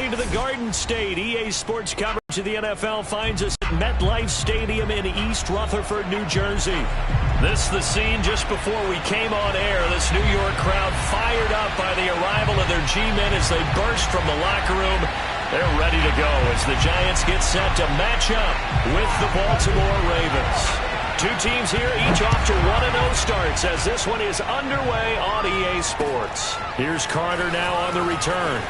returning to the Garden State. EA Sports coverage of the NFL finds us at MetLife Stadium in East Rutherford, New Jersey. This is the scene just before we came on air. This New York crowd fired up by the arrival of their G-men as they burst from the locker room. They're ready to go as the Giants get set to match up with the Baltimore Ravens. Two teams here, each off to 1-0 starts as this one is underway on EA Sports. Here's Carter now on the return.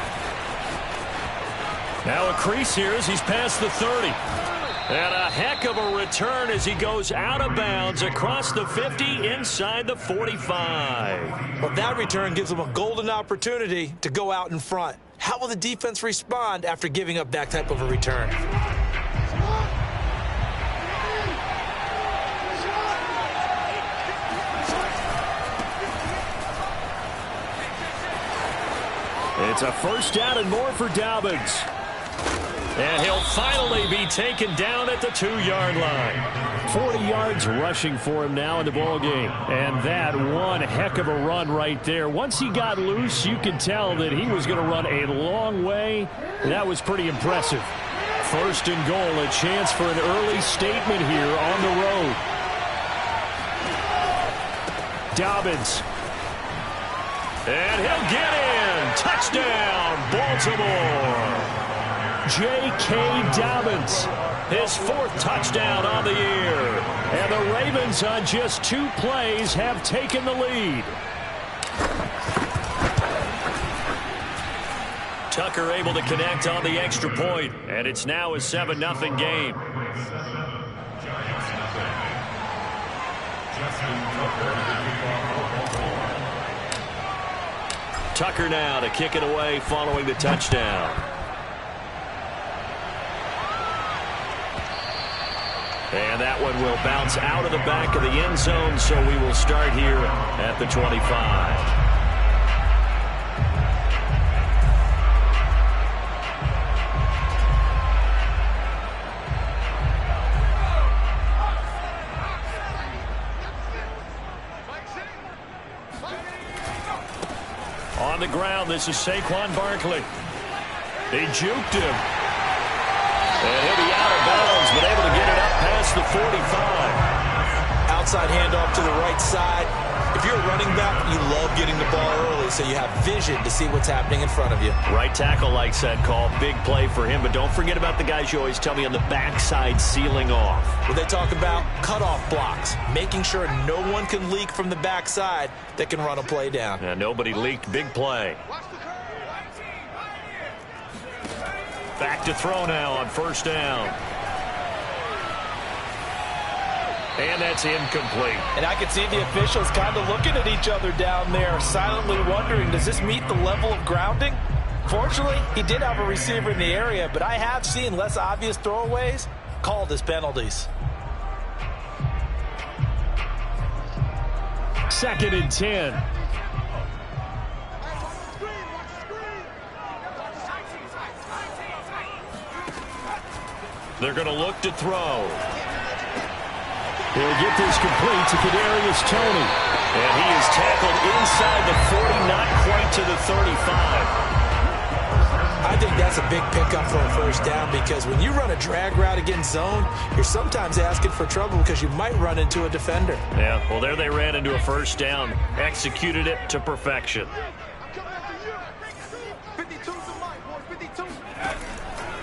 Now a crease here as he's past the 30. And a heck of a return as he goes out of bounds across the 50 inside the 45. Well, that return gives them a golden opportunity to go out in front. How will the defense respond after giving up that type of a return? It's a first down and more for Dobbins. And he'll finally be taken down at the 2-yard line. 40 yards rushing for him now in the ballgame. And that one heck of a run right there. Once he got loose, you could tell that he was going to run a long way. That was pretty impressive. First and goal, a chance for an early statement here on the road. Dobbins. And he'll get in. Touchdown, Baltimore. J.K. Dobbins, his 4th touchdown on the year. And the Ravens on just 2 plays have taken the lead. Tucker able to connect on the extra point, and it's now a 7-0 game. Tucker now to kick it away following the touchdown. And that one will bounce out of the back of the end zone, so we will start here at the 25. On the ground, this is Saquon Barkley. They juked him. And he'll be out of bounds, but able to get it up past the 45. Outside handoff to the right side. If you're a running back, you love getting the ball early so you have vision to see what's happening in front of you. Right tackle likes that call. Big play for him, but don't forget about the guys you always tell me on the backside sealing off. Well, they talk about cutoff blocks, making sure no one can leak from the backside that can run a play down. Yeah, nobody leaked. Big play. Back to throw now on first down. And that's incomplete. And I can see the officials kind of looking at each other down there, silently wondering, does this meet the level of grounding? Fortunately, he did have a receiver in the area, but I have seen less obvious throwaways called as penalties. 2nd and 10. They're going to look to throw. He'll get this complete to Kadarius Toney. And he is tackled inside the 40, not quite to the 35. I think that's a big pickup for a first down because when you run a drag route against zone, you're sometimes asking for trouble because you might run into a defender. Yeah, well, there they ran into a first down. Executed it to perfection.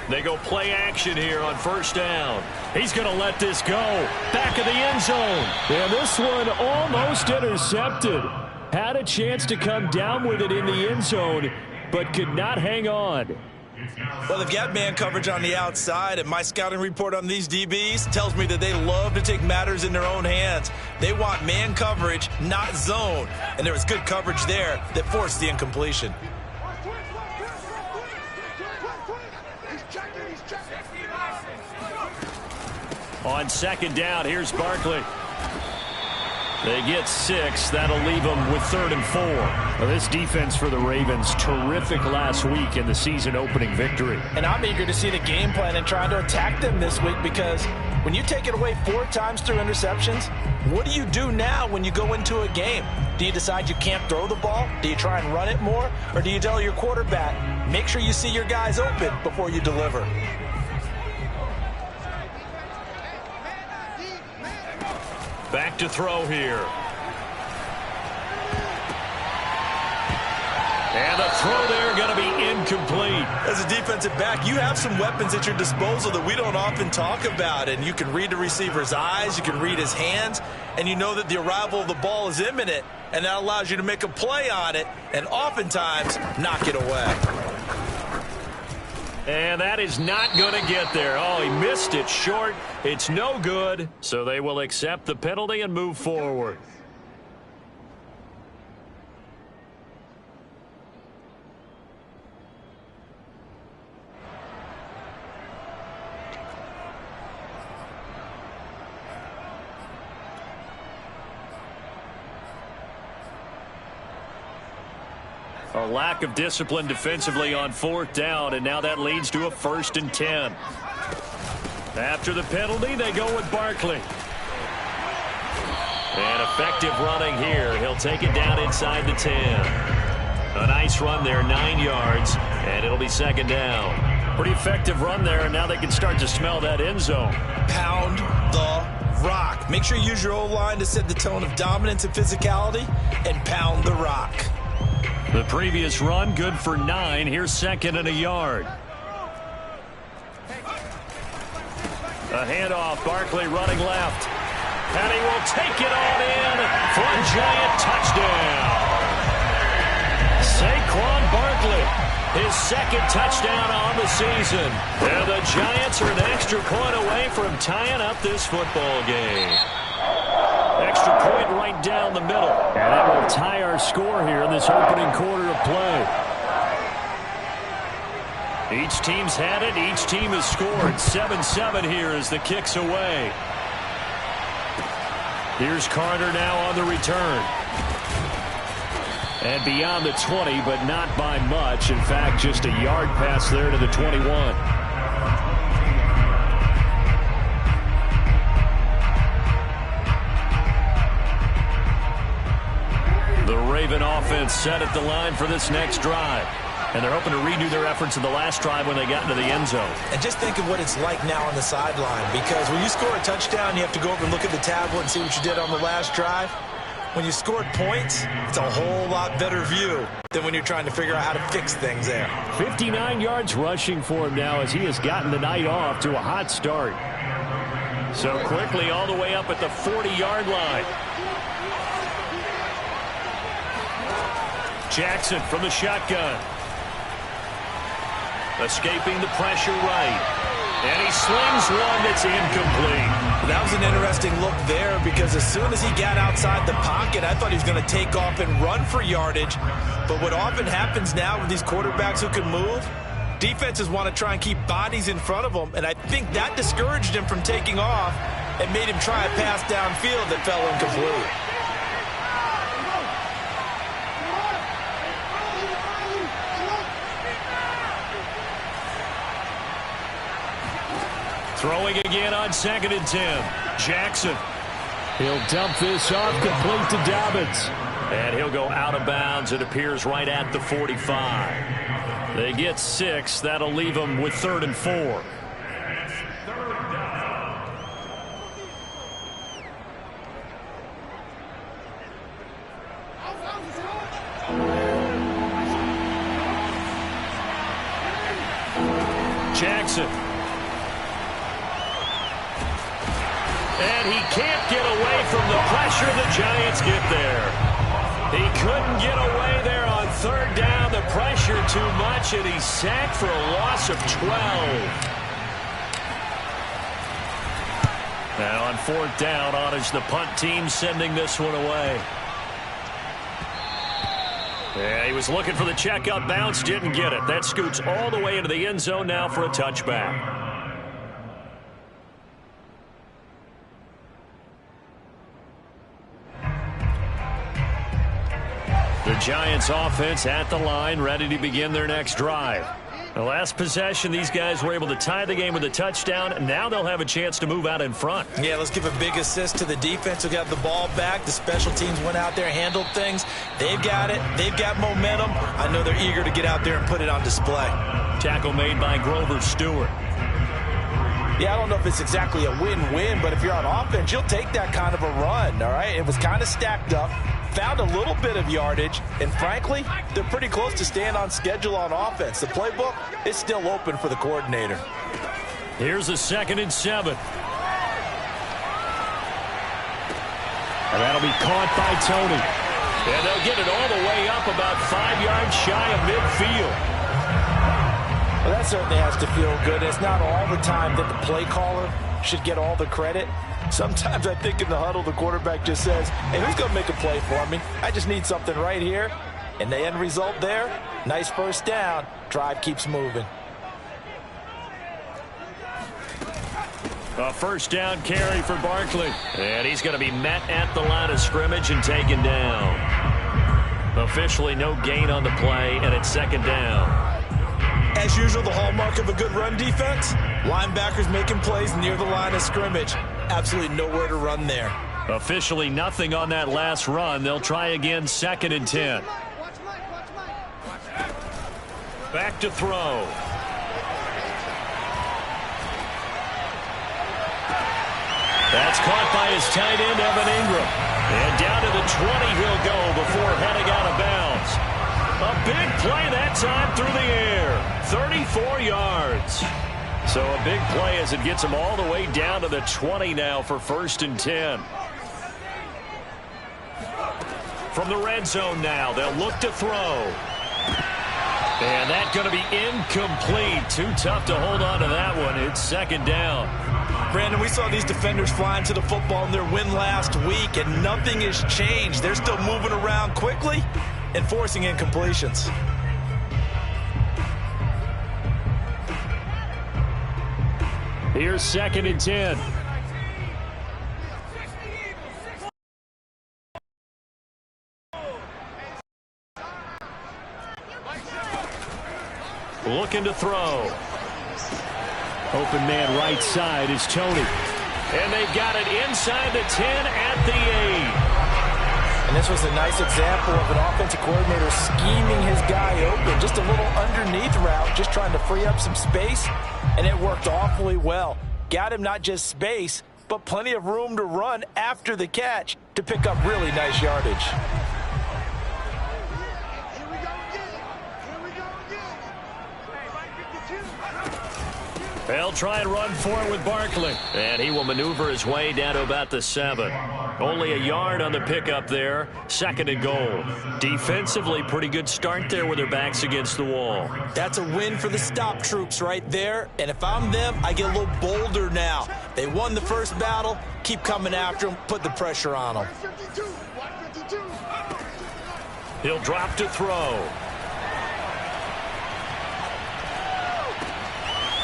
They go play action here on first down. He's going to let this go. Back of the end zone. And this one almost intercepted. Had a chance to come down with it in the end zone, but could not hang on. Well, they've got man coverage on the outside, and my scouting report on these DBs tells me that they love to take matters in their own hands. They want man coverage, not zone. And there was good coverage there that forced the incompletion. On 2nd down, here's Barkley. They get 6. That'll leave them with 3rd and 4. Well, this defense for the Ravens, terrific last week in the season-opening victory. And I'm eager to see the game plan and trying to attack them this week because When you take it away 4 times through interceptions, what do you do now when you go into a game? Do you decide you can't throw the ball? Do you try and run it more? Or do you tell your quarterback, make sure you see your guys open before you deliver? Back to throw here. And the throw there going to be incomplete. As a defensive back, you have some weapons at your disposal that we don't often talk about. And you can read the receiver's eyes, you can read his hands, and you know that the arrival of the ball is imminent. And that allows you to make a play on it and oftentimes knock it away. And that is not going to get there. Oh, he missed it short. It's no good. So they will accept the penalty and move forward. A lack of discipline defensively on 4th down, and now that leads to a 1st and 10. After the penalty, they go with Barkley. And effective running here. He'll take it down inside the 10. A nice run there, 9 yards, and it'll be 2nd down. Pretty effective run there, and now they can start to smell that end zone. Pound the rock. Make sure you use your O-line to set the tone of dominance and physicality, and pound the rock. The previous run, good for 9. Here's 2nd and a yard. A handoff, Barkley running left. And he will take it on in for a giant touchdown. Saquon Barkley, his 2nd touchdown on the season. And the Giants are an extra point away from tying up this football game. Extra point right down the middle. And that will tie our score here in this opening quarter of play. Each team's had it. Each team has scored. 7-7 here as the kick's away. Here's Carter now on the return. And beyond the 20, but not by much. In fact, just a yard pass there to the 21. The Raven offense set at the line for this next drive. And they're hoping to redo their efforts in the last drive when they got into the end zone. And just think of what it's like now on the sideline. Because when you score a touchdown, you have to go over and look at the tablet and see what you did on the last drive. When you scored points, it's a whole lot better view than when you're trying to figure out how to fix things there. 59 yards rushing for him now as he has gotten the night off to a hot start. So quickly all the way up at the 40-yard line. Jackson from the shotgun. Escaping the pressure right. And he slings one that's incomplete. That was an interesting look there because as soon as he got outside the pocket, I thought he was going to take off and run for yardage. But what often happens now with these quarterbacks who can move, defenses want to try and keep bodies in front of them. And I think that discouraged him from taking off and made him try a pass downfield that fell incomplete. Throwing again on 2nd and 10. Jackson. He'll dump this off complete to Dobbins. And he'll go out of bounds. It appears right at the 45. They get 6. That'll leave them with 3rd and 4. Jackson. And he can't get away from the pressure. The Giants get there. He couldn't get away there on 3rd down. The pressure too much, and he's sacked for a loss of 12. Now on 4th down, on is the punt team sending this one away. Yeah, he was looking for the checkup bounce, didn't get it. That scoots all the way into the end zone now for a touchback. The Giants offense at the line, ready to begin their next drive. The last possession, these guys were able to tie the game with a touchdown. Now they'll have a chance to move out in front. Yeah, let's give a big assist to the defense who got the ball back. The special teams went out there, handled things. They've got it. They've got momentum. I know they're eager to get out there and put it on display. Tackle made by Grover Stewart. Yeah, I don't know if it's exactly a win-win, but if you're on offense, you'll take that kind of a run, all right? It was kind of stacked up, found a little bit of yardage, and frankly, they're pretty close to staying on schedule on offense. The playbook is still open for the coordinator. Here's a 2nd and 7. And that'll be caught by Tony. And they'll get it all the way up about 5 yards shy of midfield. Well, that certainly has to feel good. It's not all the time that the play caller should get all the credit. Sometimes I think in the huddle, the quarterback just says, hey, who's going to make a play for me? I just need something right here. And the end result there, nice first down. Drive keeps moving. A first down carry for Barkley. And he's going to be met at the line of scrimmage and taken down. Officially no gain on the play, and it's 2nd down. As usual, the hallmark of a good run defense, linebackers making plays near the line of scrimmage. Absolutely nowhere to run there. Officially nothing on that last run. They'll try again, 2nd and 10. Back to throw. That's caught by his tight end, Evan Ingram. And down to the 20 he'll go before heading out of bounds. A big play that time through the air. 34 yards. So a big play as it gets him all the way down to the 20 now for 1st and 10. From the red zone now, they'll look to throw. And that's going to be incomplete. Too tough to hold on to that one. It's 2nd down. Brandon, we saw these defenders flying to the football in their win last week, and nothing has changed. They're still moving around quickly and forcing incompletions. Here's 2nd and 10. Looking to throw. Open man right side is Tony. And they've got it inside the 10 at the 8. And this was a nice example of an offensive coordinator scheming his guy open. Just a little underneath route, just trying to free up some space, and it worked awfully well. Got him not just space, but plenty of room to run after the catch to pick up really nice yardage. They'll try and run for it with Barkley. And he will maneuver his way down to about the 7. Only a yard on the pickup there. 2nd and goal. Defensively, pretty good start there with their backs against the wall. That's a win for the stop troops right there. And if I'm them, I get a little bolder now. They won the first battle. Keep coming after them. Put the pressure on them. He'll drop to throw.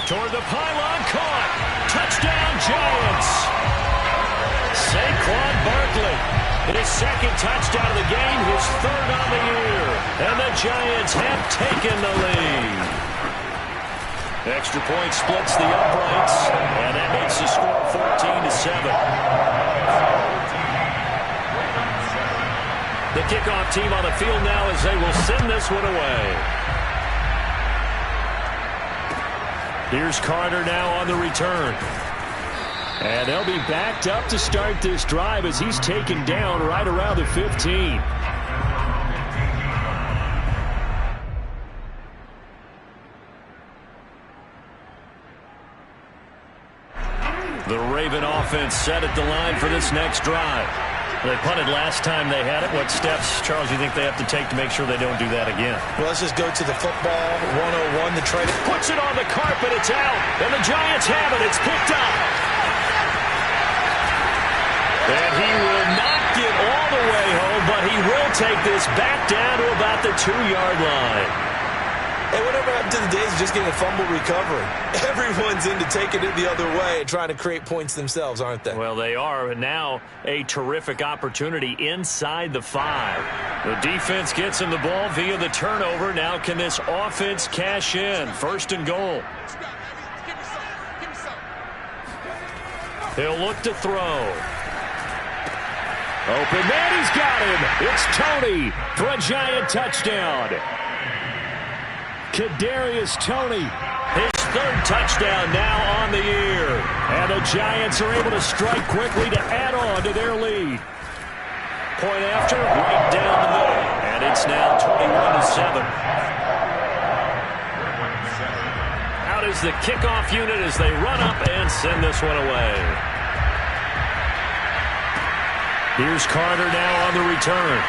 Toward the pylon, caught. Touchdown, Giants. Saquon Barkley. His 2nd touchdown of the game, his 3rd on the year. And the Giants have taken the lead. Extra point splits the uprights, and that makes the score 14-7. The kickoff team on the field now as they will send this one away. Here's Carter now on the return. And they'll be backed up to start this drive as he's taken down right around the 15. The Raven offense set at the line for this next drive. They punted last time they had it. What steps, Charles, do you think they have to take to make sure they don't do that again? Well, let's just go to the football 101. The trade puts it on the carpet. It's out. And the Giants have it. It's picked up. And he will not get all the way home, but he will take this back down to about the 2-yard line. And whenever Whatever happened to the days of just getting a fumble recovery? Everyone's into taking it the other way and trying to create points themselves, aren't they? Well, they are. And now a terrific opportunity inside the 5. The defense gets him the ball via the turnover. Now can this offense cash in? 1st and goal. He'll look to throw. Open man, he's got him. It's Tony for a Giant touchdown. Kadarius Toney, his 3rd touchdown now on the year. And the Giants are able to strike quickly to add on to their lead. Point after, right down the middle. And it's now 21-7. Out is the kickoff unit as they run up and send this one away. Here's Carter now on the return.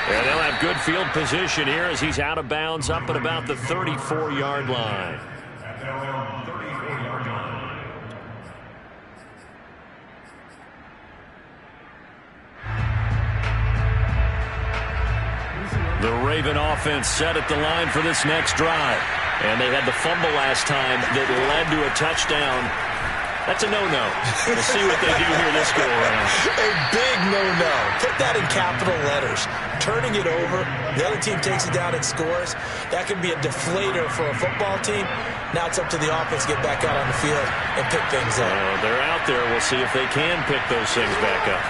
And they'll have good field position here as he's out of bounds up at about the 34-yard line. The Raven offense set at the line for this next drive. And they had the fumble last time that led to a touchdown. That's a no-no. We'll see what they do here this go-around. A big no-no. Put that in capital letters. Turning it over, the other team takes it down and scores. That can be a deflator for a football team. Now it's up to the offense to get back out on the field and pick things up. They're out there. We'll see if they can pick those things back up.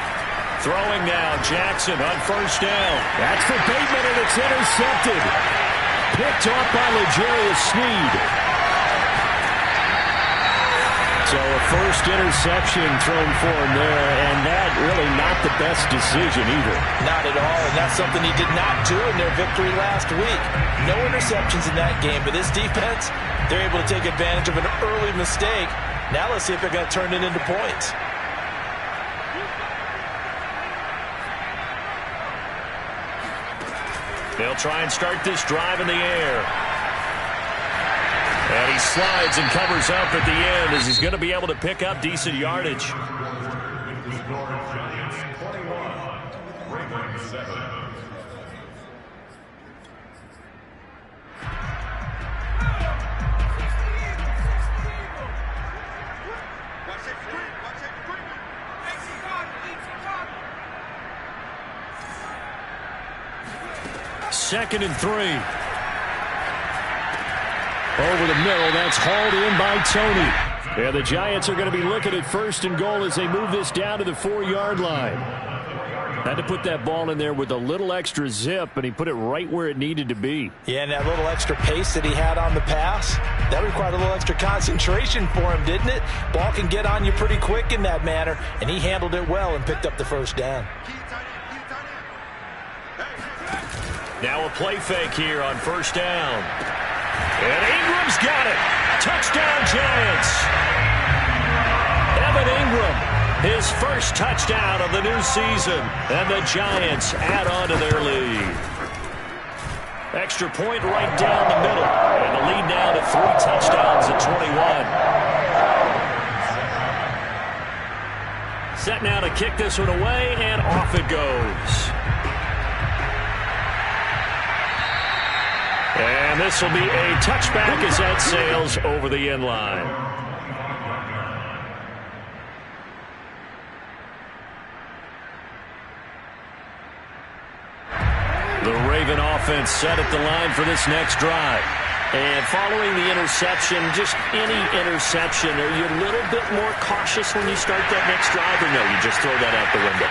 Throwing now, Jackson on 1st down. That's for Bateman, and it's intercepted. Picked off by L'Jarius Sneed. So a 1st interception thrown for him there, and that really not the best decision either. Not at all, and that's something he did not do in their victory last week. No interceptions in that game, but this defense, they're able to take advantage of an early mistake. Now let's see if they're going to turn it into points. They'll try and start this drive in the air. And he slides and covers up at the end as he's going to be able to pick up decent yardage. Second and 3. Over the middle, that's hauled in by Tony. Yeah, the Giants are going to be looking at 1st and goal as they move this down to the 4-yard line. Had to put that ball in there with a little extra zip, and he put it right where it needed to be. Yeah, and that little extra pace that he had on the pass, that required a little extra concentration for him, didn't it? Ball can get on you pretty quick in that manner, and he handled it well and picked up the 1st down. Now a play fake here on 1st down. And Ingram's got it. Touchdown, Giants. Evan Ingram, his 1st touchdown of the new season. And the Giants add on to their lead. Extra point right down the middle. And the lead now to 3 touchdowns at 21. Set now to kick this one away, and off it goes. And this will be a touchback as that sails over the end line. The Raven offense set at the line for this next drive. And following the interception, just any interception, are you a little bit more cautious when you start that next drive, or no, you just throw that out the window?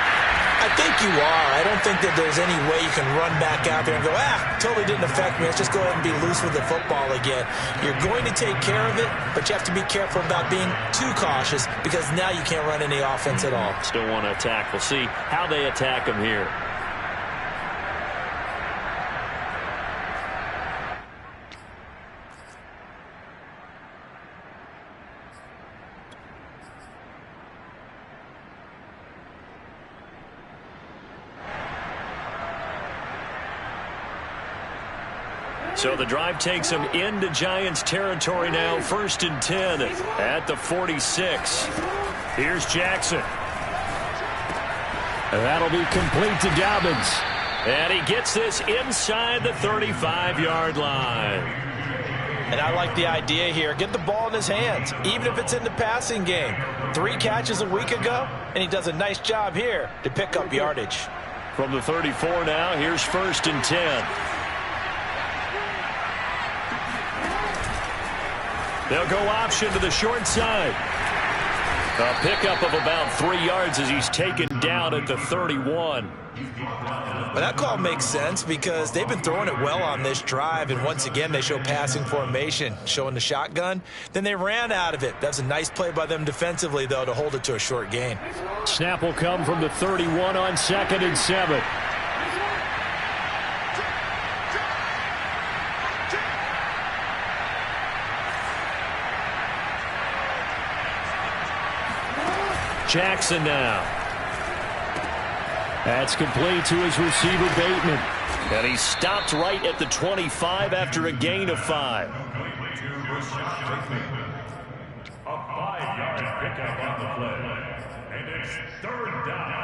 I think you are. I don't think that there's any way you can run back out there and go, totally didn't affect me. Let's just go ahead and be loose with the football again. You're going to take care of it, but you have to be careful about being too cautious because now you can't run any offense at all. Still want to attack. We'll see how they attack him here. So the drive takes them into Giants territory now. 1st and 10 at the 46. Here's Jackson. And that'll be complete to Dobbins. And he gets this inside the 35-yard line. And I like the idea here. Get the ball in his hands, even if it's in the passing game. 3 catches a week ago, and he does a nice job here to pick up yardage. From the 34 now, here's 1st and 10. They'll go option to the short side. A pickup of about 3 yards as he's taken down at the 31. Well, that call makes sense because they've been throwing it well on this drive, and once again they show passing formation, showing the shotgun. Then they ran out of it. That was a nice play by them defensively, though, to hold it to a short gain. Snap will come from the 31 on 2nd and 7. Jackson now. That's complete to his receiver, Bateman. And he stopped right at the 25 after a gain of 5. A 5-yard pickup on the play. And it's 3rd down.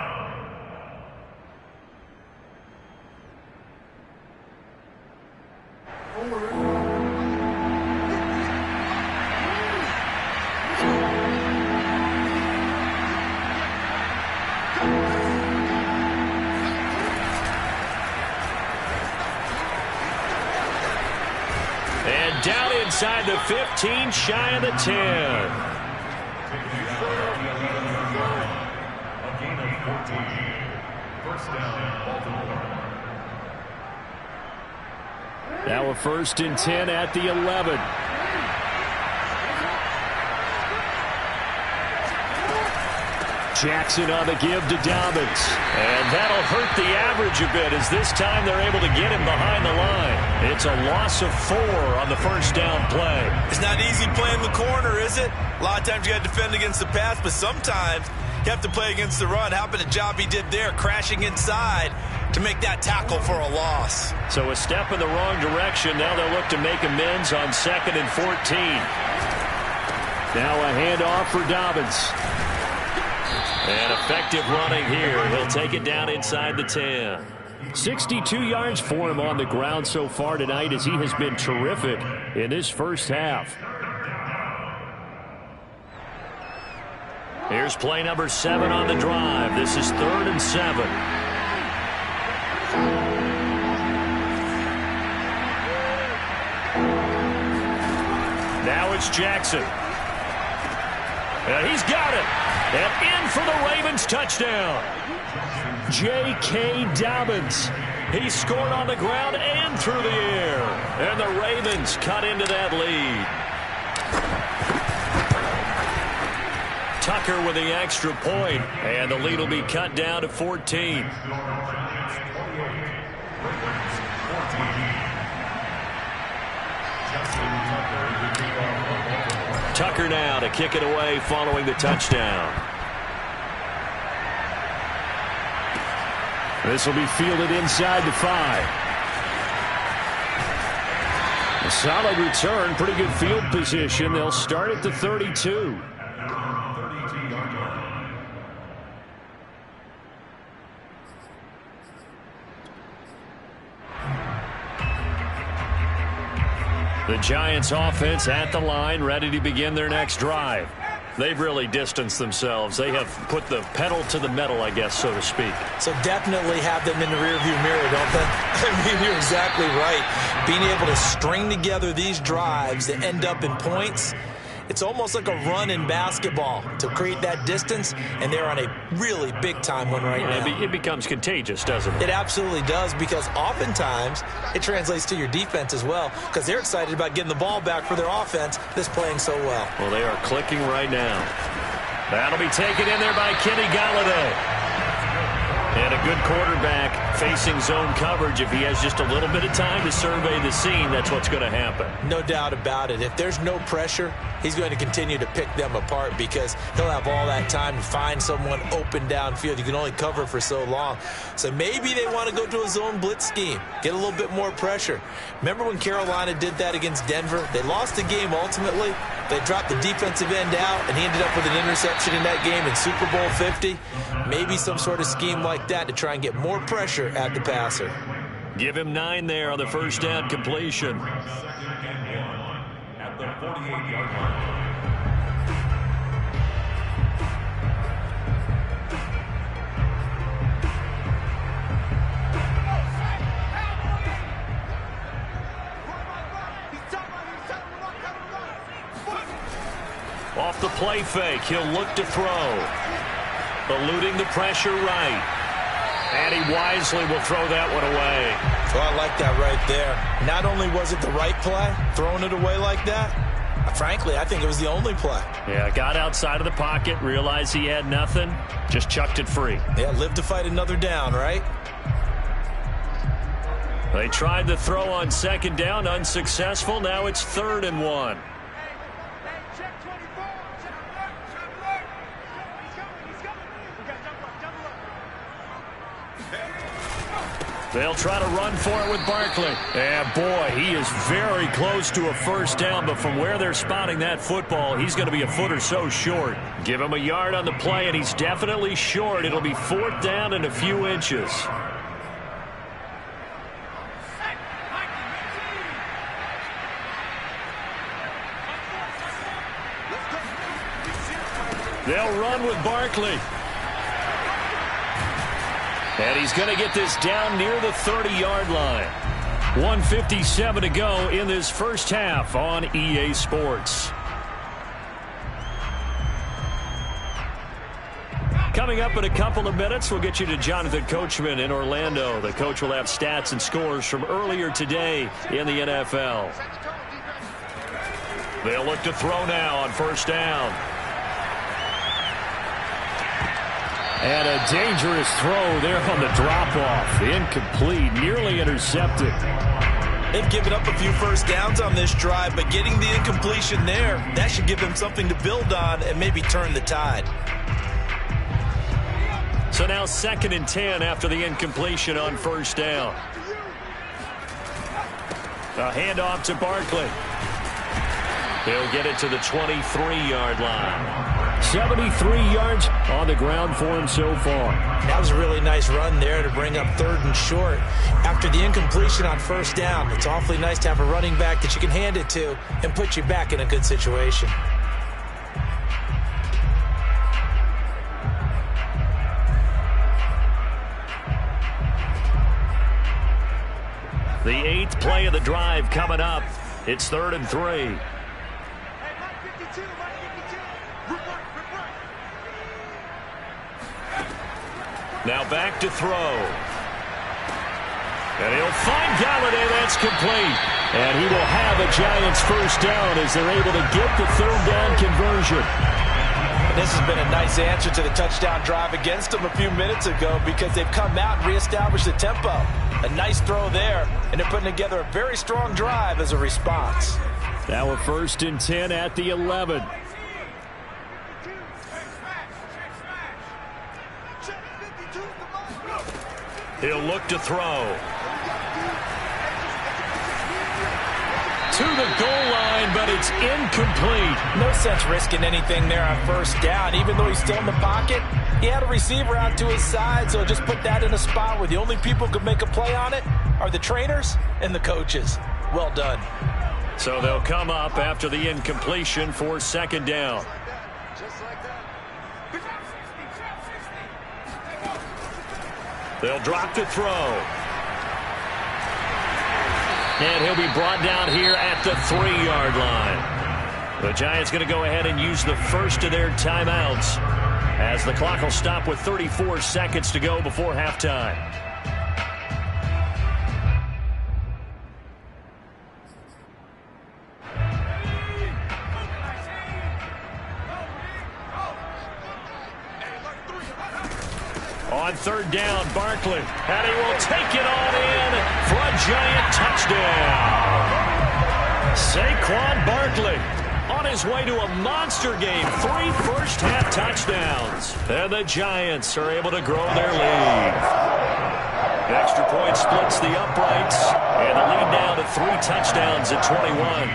And down inside the 15, shy of the 10. A gain of 14. 1st down, Baltimore. Now a 1st and 10 at the 11. Jackson on the give to Dobbins. And that'll hurt the average a bit as this time they're able to get him behind the line. It's a loss of 4 on the 1st down play. It's not easy playing the corner, is it? A lot of times you got to defend against the pass, but sometimes you have to play against the run. How about the job he did there, crashing inside to make that tackle for a loss? So a step in the wrong direction. Now they'll look to make amends on 2nd and 14. Now a handoff for Dobbins. And effective running here. He'll take it down inside the 10. 62 yards for him on the ground so far tonight as he has been terrific in this first half. Here's play number 7 on the drive. This is 3rd and 7. Now it's Jackson. And he's got it. And in for the Ravens touchdown. J.K. Dobbins. He scored on the ground and through the air. And the Ravens cut into that lead. Tucker with the extra point. And the lead will be cut down to 14. Tucker now to kick it away following the touchdown. This will be fielded inside the 5. A solid return, pretty good field position. They'll start at the 32. The Giants offense at the line, ready to begin their next drive. They've really distanced themselves. They have put the pedal to the metal, I guess, so to speak. So definitely have them in the rearview mirror, don't they? I mean, you're exactly right. Being able to string together these drives that end up in points, it's almost like a run in basketball to create that distance, and they're on a really big-time one right now. It becomes contagious, doesn't it? It absolutely does, because oftentimes it translates to your defense as well, because they're excited about getting the ball back for their offense that's playing so well. Well, they are clicking right now. That'll be taken in there by Kenny Golladay. And a good quarterback facing zone coverage. If he has just a little bit of time to survey the scene, that's what's going to happen. No doubt about it. If there's no pressure, he's going to continue to pick them apart because he'll have all that time to find someone open downfield. You can only cover for so long. So maybe they want to go to a zone blitz scheme, get a little bit more pressure. Remember when Carolina did that against Denver? They lost the game ultimately. They dropped the defensive end out, and he ended up with an interception in that game in Super Bowl 50. Maybe some sort of scheme like that to try and get more pressure at the passer. Give him 9 there on the first down completion. Second and 1 at the 48-yard line. Off the play fake, he'll look to throw. Eluding the pressure right. And he wisely will throw that one away. Oh, I like that right there. Not only was it the right play, throwing it away like that, frankly, I think it was the only play. Yeah, got outside of the pocket, realized he had nothing, just chucked it free. Yeah, live to fight another down, right? They tried the throw on second down, unsuccessful. Now it's 3rd and 1. They'll try to run for it with Barkley. And boy, he is very close to a first down, but from where they're spotting that football, he's going to be a foot or so short. Give him a yard on the play, and he's definitely short. It'll be 4th down and a few inches. They'll run with Barkley. And he's going to get this down near the 30-yard line. 1:57 to go in this first half on EA Sports. Coming up in a couple of minutes, we'll get you to Jonathan Coachman in Orlando. The coach will have stats and scores from earlier today in the NFL. They'll look to throw now on first down. And a dangerous throw there on the drop-off. Incomplete, nearly intercepted. They've given up a few first downs on this drive, but getting the incompletion there, that should give them something to build on and maybe turn the tide. So now 2nd and 10 after the incompletion on first down. A handoff to Barkley. He'll get it to the 23-yard line. 73 yards on the ground for him so far. That was a really nice run there to bring up 3rd and short. After the incompletion on first down, it's awfully nice to have a running back that you can hand it to and put you back in a good situation. The 8th play of the drive coming up. It's 3rd and 3. Now back to throw. And he'll find Galladay. That's complete. And he will have a Giants first down as they're able to get the 3rd down conversion. And this has been a nice answer to the touchdown drive against them a few minutes ago because they've come out and reestablished the tempo. A nice throw there, and they're putting together a very strong drive as a response. Now a 1st and 10 at the 11. He'll look to throw. To the goal line, but it's incomplete. No sense risking anything there on first down. Even though he's still in the pocket, he had a receiver out to his side, so just put that in a spot where the only people who can make a play on it are the trainers and the coaches. Well done. So they'll come up after the incompletion for 2nd down. They'll drop to throw. And he'll be brought down here at the 3-yard line. The Giants going to go ahead and use the first of their timeouts as the clock will stop with 34 seconds to go before halftime. On 3rd down, Barkley, and he will take it on in for a Giant touchdown. Saquon Barkley on his way to a monster game. 3 first-half touchdowns. And the Giants are able to grow their lead. The extra point splits the uprights, and the lead now to 3 touchdowns at 21.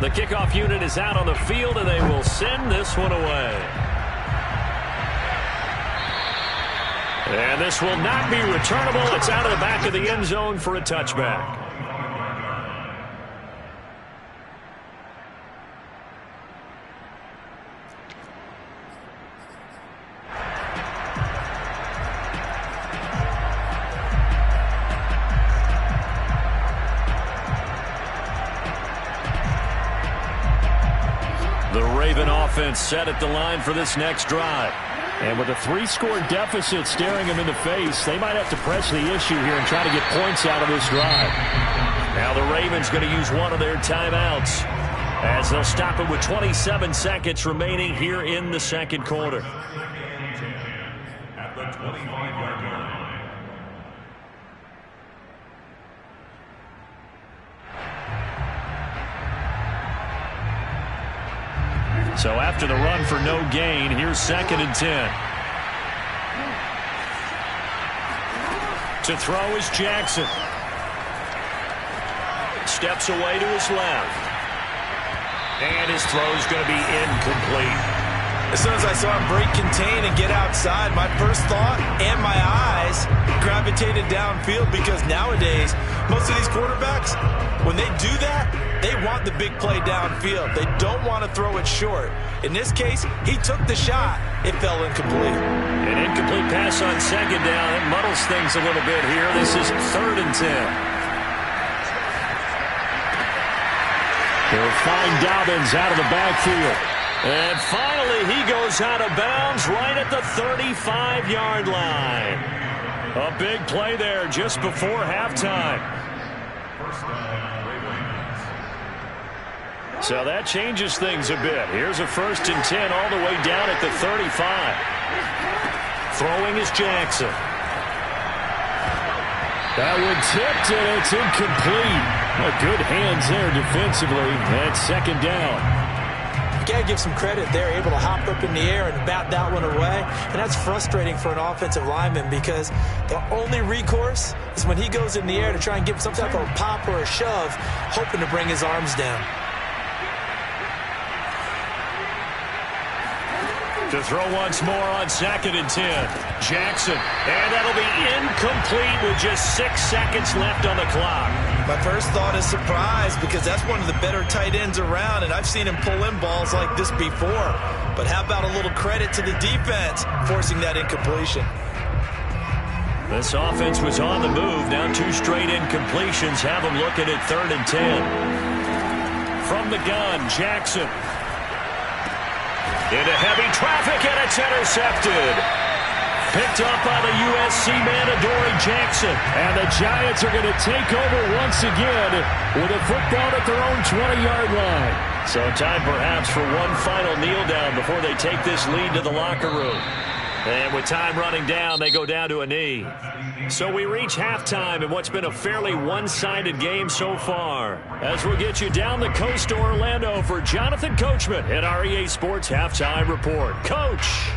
The kickoff unit is out on the field, and they will send this one away. And this will not be returnable. It's out of the back of the end zone for a touchback. The Raven offense set at the line for this next drive. And with a 3-score deficit staring them in the face, they might have to press the issue here and try to get points out of this drive. Now the Ravens going to use one of their timeouts as they'll stop it with 27 seconds remaining here in the second quarter. At the 25-yard line. So after the run for no gain, here's 2nd and 10. To throw is Jackson. Steps away to his left. And his throw's going to be incomplete. As soon as I saw him break contain and get outside, my first thought and my eyes gravitated downfield, because nowadays, most of these quarterbacks, when they do that, they want the big play downfield. They don't want to throw it short. In this case, he took the shot. It fell incomplete. An incomplete pass on 2nd down. It muddles things a little bit here. This is 3rd and 10. They'll find Dobbins out of the backfield. And finally, he goes out of bounds right at the 35-yard line. A big play there just before halftime. First down, Ravens. So that changes things a bit. Here's a 1st and 10 all the way down at the 35. Throwing is Jackson. That one tipped, and it's incomplete. Good hands there defensively. That's 2nd down. You got to give some credit. They're able to hop up in the air and bat that one away. And that's frustrating for an offensive lineman, because the only recourse is when he goes in the air to try and give some type of a pop or a shove, hoping to bring his arms down. To throw once more on 2nd and 10. Jackson. And that'll be incomplete with just 6 seconds left on the clock. My first thought is surprise, because that's one of the better tight ends around, and I've seen him pull in balls like this before. But how about a little credit to the defense forcing that incompletion? This offense was on the move. Now 2 straight incompletions have them looking at 3rd and 10. From the gun, Jackson. Into heavy traffic, and it's intercepted. Picked up by the USC man, Adoree Jackson. And the Giants are going to take over once again with a football at their own 20-yard line. So time perhaps for one final kneel down before they take this lead to the locker room. And with time running down, they go down to a knee. So we reach halftime in what's been a fairly one-sided game so far. As we'll get you down the coast to Orlando for Jonathan Coachman at our EA Sports Halftime Report. Coach.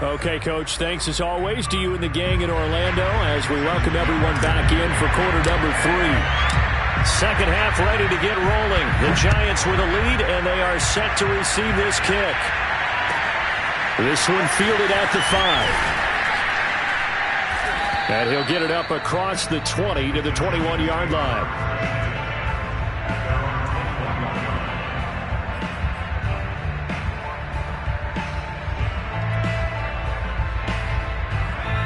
Okay, Coach, thanks as always to you and the gang in Orlando as we welcome everyone back in for quarter number 3. Second half ready to get rolling. The Giants with a lead, and they are set to receive this kick. This one fielded at the 5. And he'll get it up across the 20 to the 21-yard line.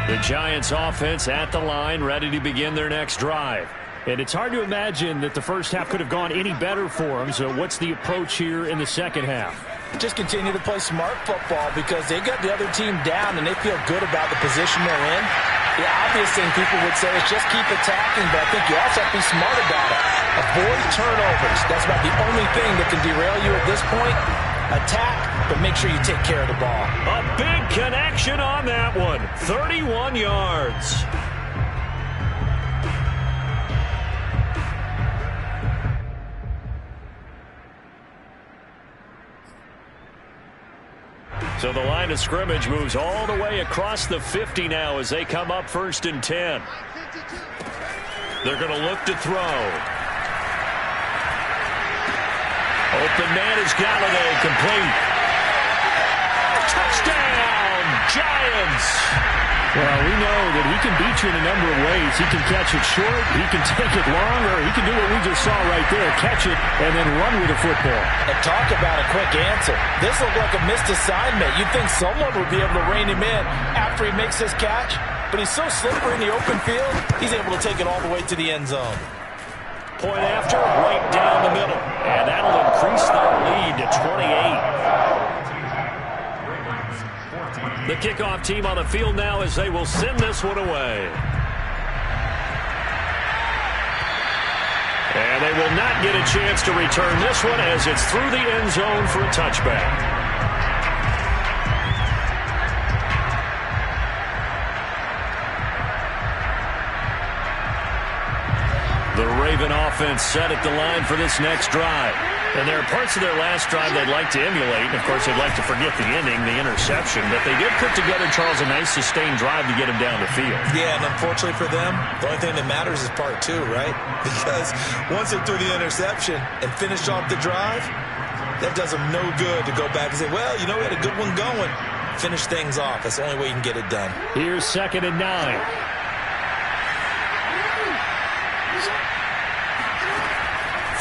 The Giants offense at the line, ready to begin their next drive. And it's hard to imagine that the first half could have gone any better for them. So what's the approach here in the second half? Just continue to play smart football, because they got the other team down and they feel good about the position they're in. The obvious thing people would say is just keep attacking, but I think you also have to be smart about it. Avoid turnovers. That's about the only thing that can derail you at this point. Attack, but make sure you take care of the ball. A big connection on that one. 31 yards. So the line of scrimmage moves all the way across the 50 now as they come up 1st and 10. They're going to look to throw. Open man is Galladay, complete. Touchdown, Giants! Well, we know that he can beat you in a number of ways. He can catch it short, he can take it long, or he can do what we just saw right there, catch it and then run with the football. And talk about a quick answer. This looked like a missed assignment. You'd think someone would be able to rein him in after he makes this catch, but he's so slippery in the open field, he's able to take it all the way to the end zone. Point after, right down the middle. And that'll increase their lead to 28. The kickoff team on the field now as they will send this one away. And they will not get a chance to return this one as it's through the end zone for a touchback. The Raven offense set at the line for this next drive. And there are parts of their last drive they'd like to emulate. And, of course, they'd like to forget the ending, the interception. But they did put together, Charles, a nice sustained drive to get him down the field. Yeah, and unfortunately for them, the only thing that matters is part two, right? Because once they threw the interception and finished off the drive, that does them no good to go back and say, well, you know, we had a good one going. Finish things off. That's the only way you can get it done. Here's 2nd and 9.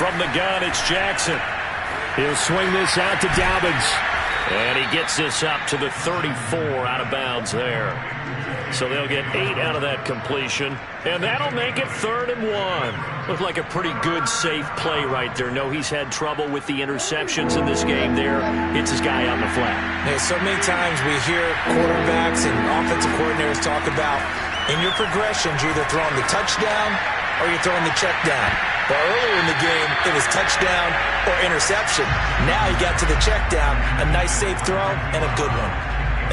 From the gun, it's Jackson. He'll swing this out to Dobbins. And he gets this up to the 34 out of bounds there. So they'll get 8 out of that completion. And that'll make it 3rd and 1. Looked like a pretty good, safe play right there. No, he's had trouble with the interceptions in this game there. Hits his guy on the flat. Yeah, so many times we hear quarterbacks and offensive coordinators talk about in your progressions, you're either throwing the touchdown or you're throwing the check down. Well, earlier in the game, it was touchdown or interception. Now he got to the check down, a nice safe throw, and a good one.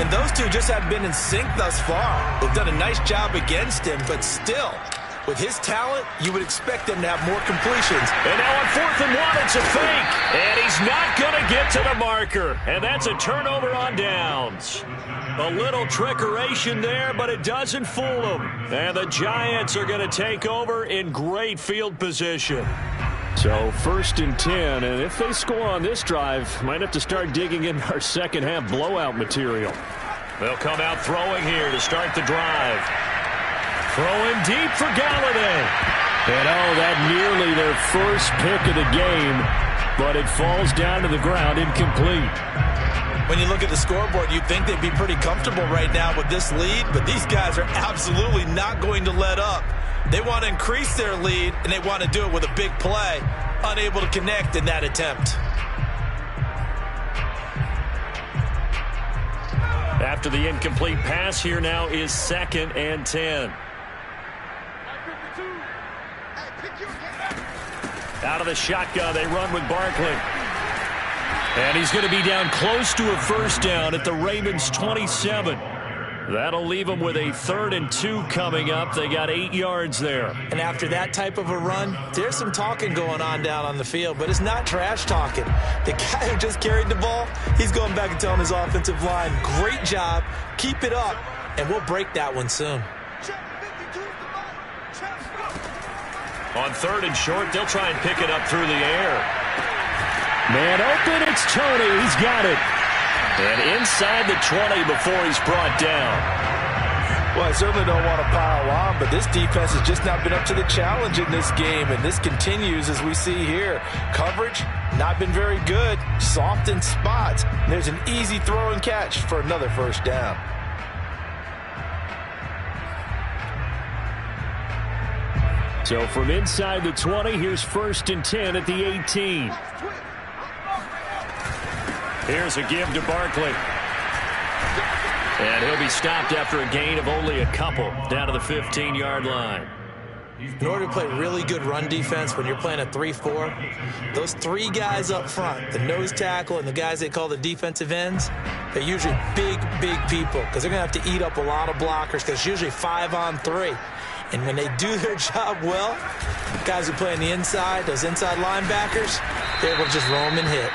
And those two just haven't been in sync thus far. They've done a nice job against him, but still, with his talent, you would expect them to have more completions. And now on 4th and 1, it's a fake. And he's not going to get to the marker. And that's a turnover on downs. A little trickeration there, but it doesn't fool them. And the Giants are going to take over in great field position. So 1st and 10, and if they score on this drive, might have to start digging in our second half blowout material. They'll come out throwing here to start the drive. Throwing deep for Galladay. And oh, that nearly their first pick of the game, but it falls down to the ground incomplete. When you look at the scoreboard, you'd think they'd be pretty comfortable right now with this lead, but these guys are absolutely not going to let up. They want to increase their lead, and they want to do it with a big play. Unable to connect in that attempt. After the incomplete pass, here now is 2nd and 10. Out of the shotgun, they run with Barkley. And he's going to be down close to a first down at the Ravens' 27. That'll leave them with a 3rd and 2 coming up. They got 8 yards there. And after that type of a run, there's some talking going on down on the field, but it's not trash talking. The guy who just carried the ball, he's going back and telling his offensive line, great job, keep it up, and we'll break that one soon. On 3rd and short, they'll try and pick it up through the air. Man open, it's Tony. He's got it. And inside the 20 before he's brought down. Well, I certainly don't want to pile on, but this defense has just not been up to the challenge in this game, and this continues as we see here. Coverage, not been very good. Soft in spots. And there's an easy throw and catch for another first down. So from inside the 20, here's 1st and 10 at the 18. Here's a give to Barkley. And he'll be stopped after a gain of only a couple down to the 15-yard line. In order to play really good run defense when you're playing a 3-4, those 3 guys up front, the nose tackle and the guys they call the defensive ends, they're usually big, big people because they're going to have to eat up a lot of blockers because it's usually 5-on-3. And when they do their job well, guys who play on the inside, those inside linebackers, they're able to just roam and hit.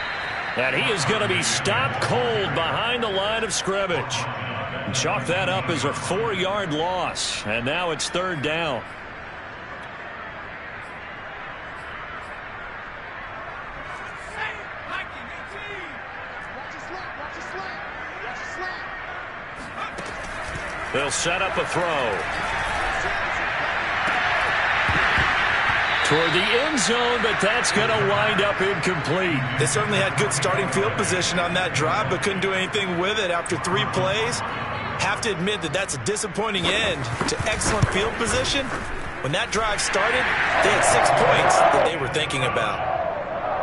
And he is going to be stopped cold behind the line of scrimmage. And chalk that up as a 4-yard loss. And now it's 3rd down. They'll set up a throw. Toward the end zone, but that's going to wind up incomplete. They certainly had good starting field position on that drive, but couldn't do anything with it after 3 plays. Have to admit that that's a disappointing end to excellent field position. When that drive started, they had 6 points that they were thinking about.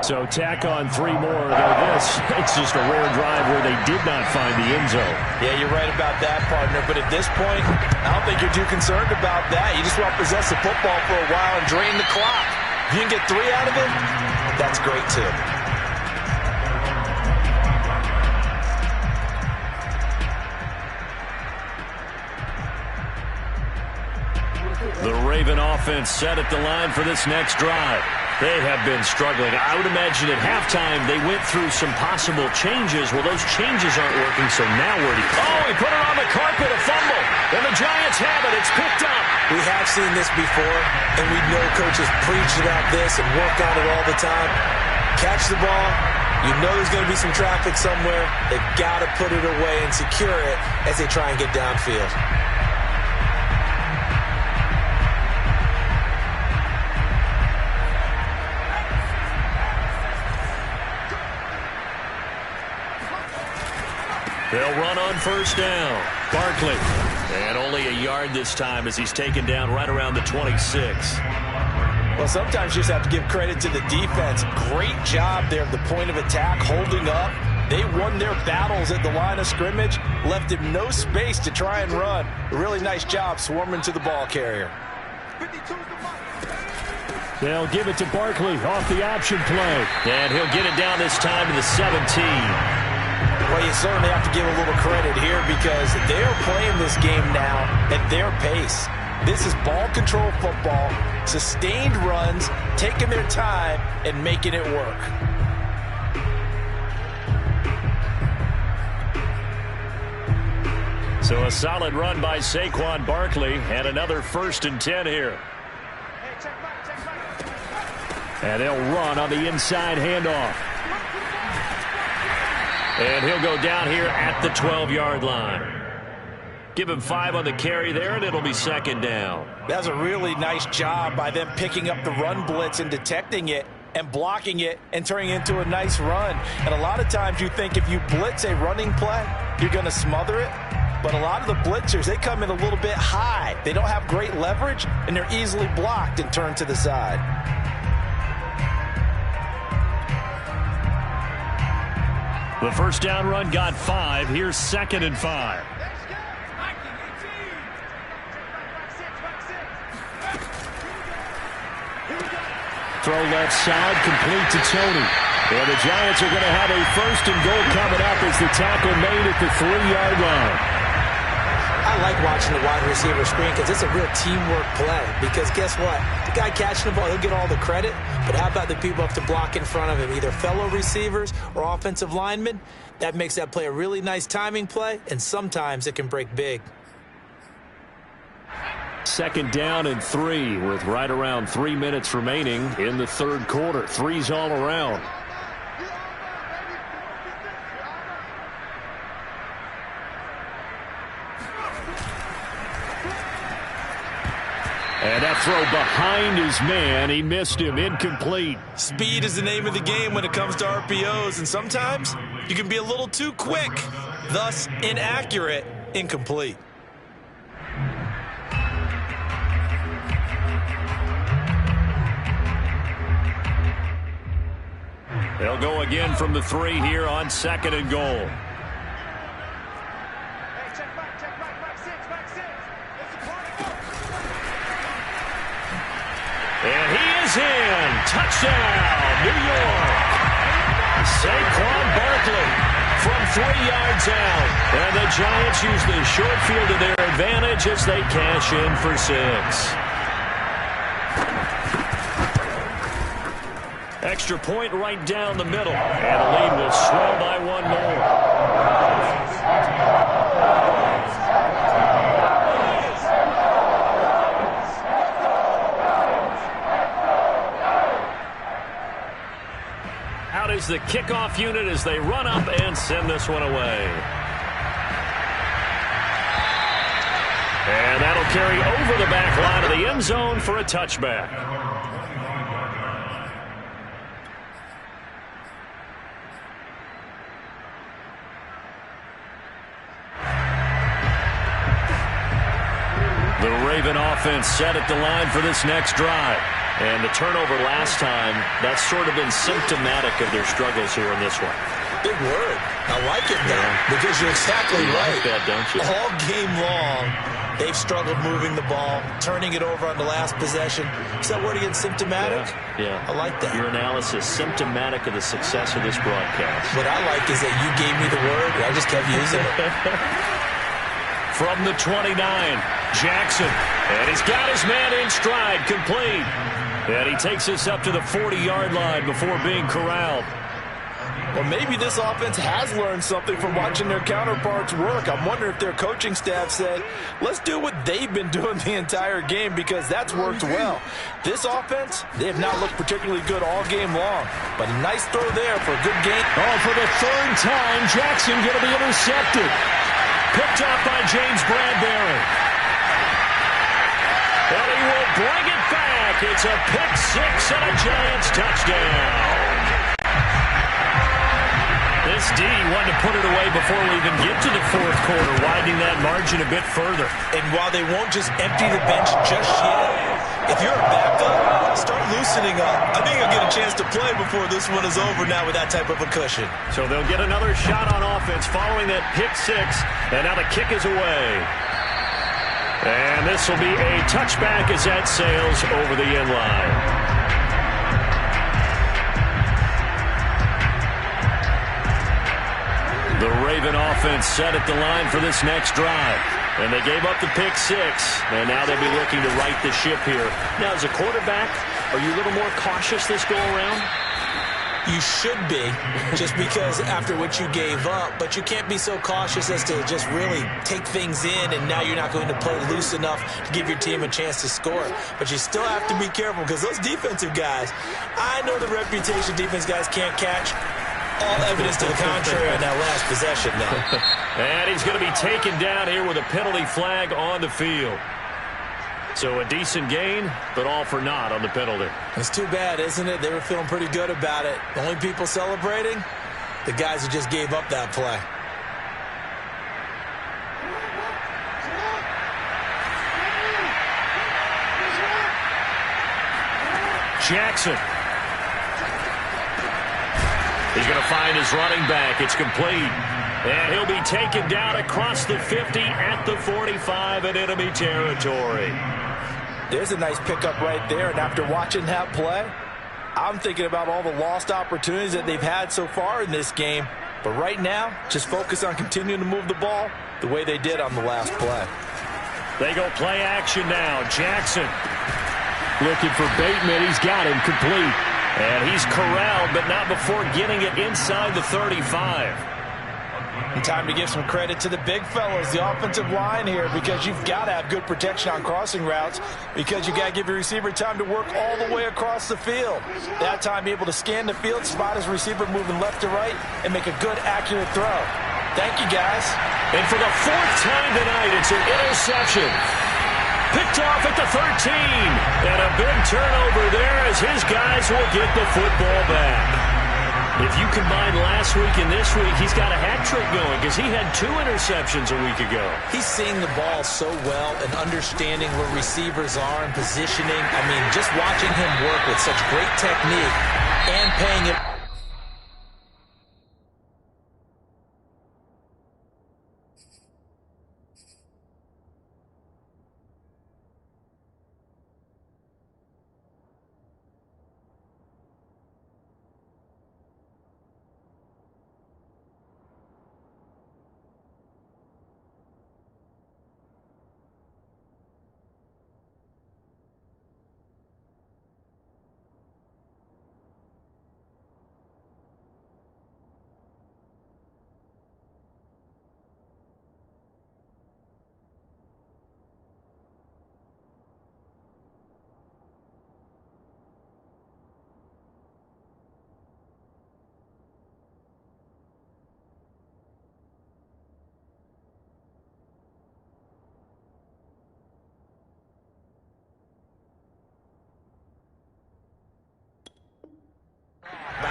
So tack on 3 more, though this, it's just a rare drive where they did not find the end zone. Yeah, you're right about that, partner. But at this point, I don't think you're too concerned about that. You just want to possess the football for a while and drain the clock. If you can get 3 out of it, that's great, too. The Raven offense set at the line for this next drive. They have been struggling. I would imagine at halftime they went through some possible changes. Well, those changes aren't working, so now where do you... Oh, he put it on the carpet, a fumble. And the Giants have it. It's picked up. We have seen this before, and we know coaches preach about this and work on it all the time. Catch the ball. You know there's going to be some traffic somewhere. They've got to put it away and secure it as they try and get downfield. They'll run on first down. Barkley. And only a yard this time as he's taken down right around the 26. Well, sometimes you just have to give credit to the defense. Great job there at the point of attack, holding up. They won their battles at the line of scrimmage, left him no space to try and run. A really nice job swarming to the ball carrier. They'll give it to Barkley off the option play. And he'll get it down this time to the 17. Well, you certainly have to give a little credit here because they're playing this game now at their pace. This is ball control football, sustained runs, taking their time and making it work. So a solid run by Saquon Barkley and another 1st and 10 here. And they'll run on the inside handoff. And he'll go down here at the 12-yard line. Give him 5 on the carry there, and it'll be 2nd down. That's a really nice job by them picking up the run blitz and detecting it and blocking it and turning it into a nice run. And a lot of times you think if you blitz a running play, you're going to smother it. But a lot of the blitzers, they come in a little bit high. They don't have great leverage, and they're easily blocked and turned to the side. The first down run got 5. Here's 2nd and 5. Throw left side, complete to Tony. And the Giants are going to have a 1st and goal coming up as the tackle made at the 3-yard line. I like watching the wide receiver screen because it's a real teamwork play. Because guess what? The guy catching the ball, he'll get all the credit. But how about the people up to block in front of him, either fellow receivers or offensive linemen? That makes that play a really nice timing play, and sometimes it can break big. 2nd down and 3 with right around 3 minutes remaining in the 3rd quarter. 3's all around. And that throw behind his man. He missed him. Incomplete. Speed is the name of the game when it comes to RPOs, and sometimes you can be a little too quick, thus inaccurate, incomplete. They'll go again from the 3 here on 2nd and goal. And he is in. Touchdown, New York. Saquon Barkley from 3 yards out. And the Giants use the short field to their advantage as they cash in for 6. Extra point right down the middle. And the lead will swell by 1 more. Out is the kickoff unit as they run up and send this one away. fly to the end zone for a touchback. The Raven offense set at the line for this next drive. And the turnover last time, that's sort of been symptomatic of their struggles here in this one. Big word. I like it now because you're exactly right. Like that, don't you? All game long, they've struggled moving the ball, turning it over on the last possession. Is that word again, symptomatic? Yeah. I like that. Your analysis, symptomatic of the success of this broadcast. What I like is that you gave me the word, and I just kept using it. From the 29, Jackson. And he's got his man in stride, complete. And he takes us up to the 40-yard line before being corralled. Well, maybe this offense has learned something from watching their counterparts work. I'm wondering if their coaching staff said, let's do what they've been doing the entire game because that's worked well. This offense, they have not looked particularly good all game long. But a nice throw there for a good gain. Oh, for the third time, Jackson going to be intercepted. Picked off by James Bradbury. And he will bring it back. It's a pick six and a Giants touchdown. This D wanted to put it away before we even get to the fourth quarter, widening that margin a bit further. And while they won't just empty the bench just yet, if you're a backup, start loosening up. I think you'll get a chance to play before this one is over now with that type of a cushion. So they'll get another shot on offense following that pick six, and now the kick is away. And this will be a touchback as that sails over the end line. The Raven offense set at the line for this next drive. And they gave up the pick six. And now they'll be looking to right the ship here. Now, as a quarterback, are you a little more cautious this go-around? You should be, just because after what you gave up. But you can't be so cautious as to just really take things in, and now you're not going to play loose enough to give your team a chance to score. But you still have to be careful because those defensive guys, I know the reputation defense guys can't catch. All evidence to the contrary on that last possession now. And he's going to be taken down here with a penalty flag on the field. So a decent gain, but all for naught on the penalty. It's too bad, isn't it? They were feeling pretty good about it. The only people celebrating, the guys who just gave up that play. Jackson. He's going to find his running back. It's complete. And he'll be taken down across the 50 at the 45 in enemy territory. There's a nice pickup right there. And after watching that play, I'm thinking about all the lost opportunities that they've had so far in this game. But right now, just focus on continuing to move the ball the way they did on the last play. They go play action now. Jackson looking for Bateman. He's got him complete. And he's corralled, but not before getting it inside the 35. And time to give some credit to the big fellas, the offensive line here, because you've got to have good protection on crossing routes because you've got to give your receiver time to work all the way across the field. That time, be able to scan the field, spot his receiver moving left to right, and make a good, accurate throw. Thank you, guys. And for the fourth time tonight, it's an interception. Picked off at the 13. And a big turnover there as his guys will get the football back. If you combine last week and this week, he's got a hat trick going because he had 2 interceptions a week ago. He's seeing the ball so well and understanding where receivers are and positioning. I mean, just watching him work with such great technique and paying it.